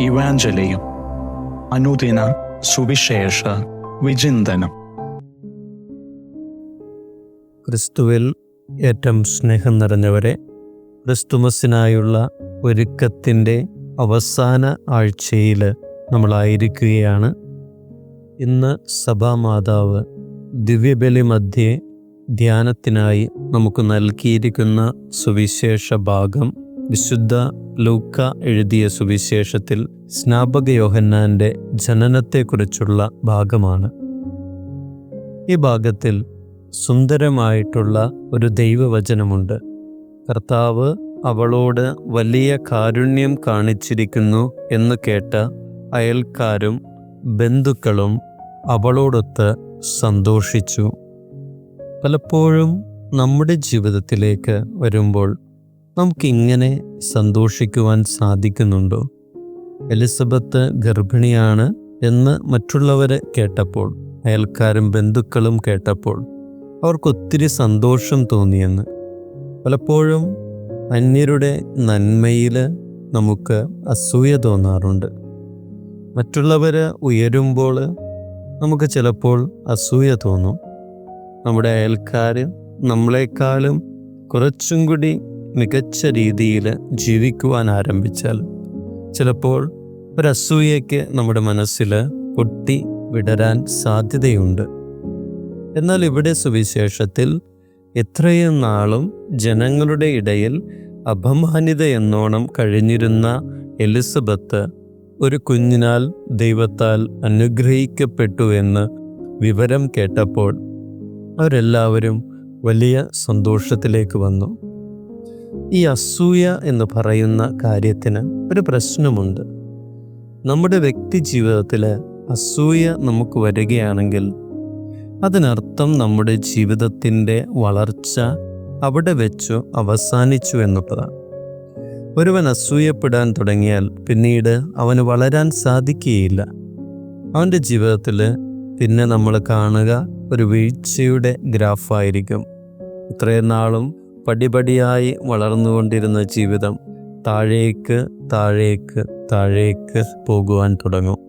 ഇവാഞ്ചലിയും അനുദിന സുവിശേഷ വിചിന്തനം. ക്രിസ്തുവിൽ ഏറ്റവും സ്നേഹം നിറഞ്ഞവരെ, ക്രിസ്തുമസിനായുള്ള ഒരുക്കത്തിൻ്റെ അവസാന ആഴ്ചയിൽ നമ്മളായിരിക്കുകയാണ്. ഇന്ന് സഭാമാതാവ് ദിവ്യബലി മധ്യേ ധ്യാനത്തിനായി നമുക്ക് നൽകിയിരിക്കുന്ന സുവിശേഷ ഭാഗം വിശുദ്ധ ലൂക്ക എഴുതിയ സുവിശേഷത്തിൽ സ്നാപക യോഹന്നാൻ്റെ ജനനത്തെക്കുറിച്ചുള്ള ഭാഗമാണ്. ഈ ഭാഗത്തിൽ സുന്ദരമായിട്ടുള്ള ഒരു ദൈവവചനമുണ്ട്. കർത്താവ് അവളോട് വലിയ കാരുണ്യം കാണിച്ചിരിക്കുന്നു എന്ന് കേട്ട അയൽക്കാരും ബന്ധുക്കളും അവളോടൊത്ത് സന്തോഷിച്ചു. പലപ്പോഴും നമ്മുടെ ജീവിതത്തിലേക്ക് വരുമ്പോൾ നമുക്കിങ്ങനെ സന്തോഷിക്കുവാൻ സാധിക്കുന്നുണ്ടോ? എലിസബത്ത് ഗർഭിണിയാണ് എന്ന് മറ്റുള്ളവർ കേട്ടപ്പോൾ, അയൽക്കാരും ബന്ധുക്കളും കേട്ടപ്പോൾ അവർക്കൊത്തിരി സന്തോഷം തോന്നിയെന്ന്. പലപ്പോഴും അന്യരുടെ നന്മയിൽ നമുക്ക് അസൂയ തോന്നാറുണ്ട്. മറ്റുള്ളവർ ഉയരുമ്പോൾ നമുക്ക് ചിലപ്പോൾ അസൂയ തോന്നും. നമ്മുടെ അയൽക്കാർ നമ്മളെക്കാളും കുറച്ചും കൂടി മികച്ച രീതിയിൽ ജീവിക്കുവാൻ ആരംഭിച്ചാൽ ചിലപ്പോൾ ഒരസൂയയ്ക്ക് നമ്മുടെ മനസ്സിൽ പൊട്ടി വിടരാൻ സാധ്യതയുണ്ട്. എന്നാൽ ഇവിടെ സുവിശേഷത്തിൽ എത്രയും നാളും ജനങ്ങളുടെ ഇടയിൽ അപമാനിത എന്നോണം കഴിഞ്ഞിരുന്ന എലിസബത്ത് ഒരു കുഞ്ഞിനാൽ ദൈവത്താൽ അനുഗ്രഹിക്കപ്പെട്ടു എന്ന് വിവരം കേട്ടപ്പോൾ അവരെല്ലാവരും വലിയ സന്തോഷത്തിലേക്ക് വന്നു. ഈ അസൂയ എന്ന് പറയുന്ന കാര്യത്തിന് ഒരു പ്രശ്നമുണ്ട്. നമ്മുടെ വ്യക്തി ജീവിതത്തിൽ അസൂയ നമുക്ക് വരികയാണെങ്കിൽ അതിനർത്ഥം നമ്മുടെ ജീവിതത്തിൻ്റെ വളർച്ച അവിടെ വെച്ചു അവസാനിച്ചു എന്നുള്ളതാണ്. ഒരുവൻ അസൂയപ്പെടാൻ തുടങ്ങിയാൽ പിന്നീട് അവന് വളരാൻ സാധിക്കുകയില്ല. അവൻ്റെ ജീവിതത്തിൽ പിന്നെ നമ്മൾ കാണുക ഒരു വീഴ്ചയുടെ ഗ്രാഫായിരിക്കും. ഇത്രയും നാളും പടിപടിയായി വളർന്നുകൊണ്ടിരുന്ന ജീവിതം താഴേക്ക് താഴേക്ക് താഴേക്ക് പോകുവാൻ തുടങ്ങും.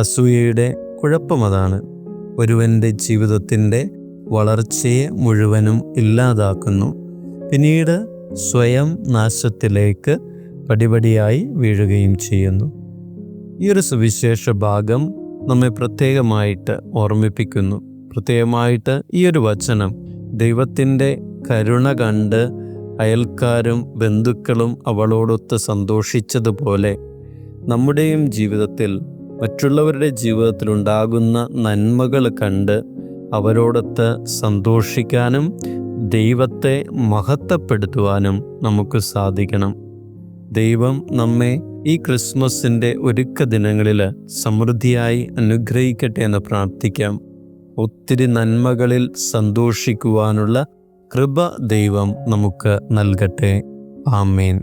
അസൂയയുടെ കുഴപ്പം അതാണ്. ഒരുവൻ്റെ ജീവിതത്തിൻ്റെ വളർച്ചയെ മുഴുവനും ഇല്ലാതാക്കുന്നു. പിന്നീട് സ്വയം നാശത്തിലേക്ക് പടിപടിയായി വീഴുകയും ചെയ്യുന്നു. ഈ ഒരു സുവിശേഷ ഭാഗം നമ്മെ പ്രത്യേകമായിട്ട് ഓർമ്മിപ്പിക്കുന്നു. പ്രത്യേകമായിട്ട് ഈ ഒരു വചനം ദൈവത്തിൻ്റെ കരുണ കണ്ട് അയൽക്കാരും ബന്ധുക്കളും അവളോടൊത്ത് സന്തോഷിച്ചതുപോലെ നമ്മുടെയും ജീവിതത്തിൽ മറ്റുള്ളവരുടെ ജീവിതത്തിലുണ്ടാകുന്ന നന്മകൾ കണ്ട് അവരോടൊത്ത് സന്തോഷിക്കാനും ദൈവത്തെ മഹത്വപ്പെടുത്തുവാനും നമുക്ക് സാധിക്കണം. ദൈവം നമ്മെ ഈ ക്രിസ്മസിൻ്റെ ഒരുക്ക ദിനങ്ങളിൽ സമൃദ്ധിയായി അനുഗ്രഹിക്കട്ടെ എന്ന് പ്രാർത്ഥിക്കാം. ഒത്തിരി നന്മകളിൽ സന്തോഷിക്കുവാനുള്ള കൃപ ദൈവം നമുക്ക് നൽകട്ടെ. ആമേൻ.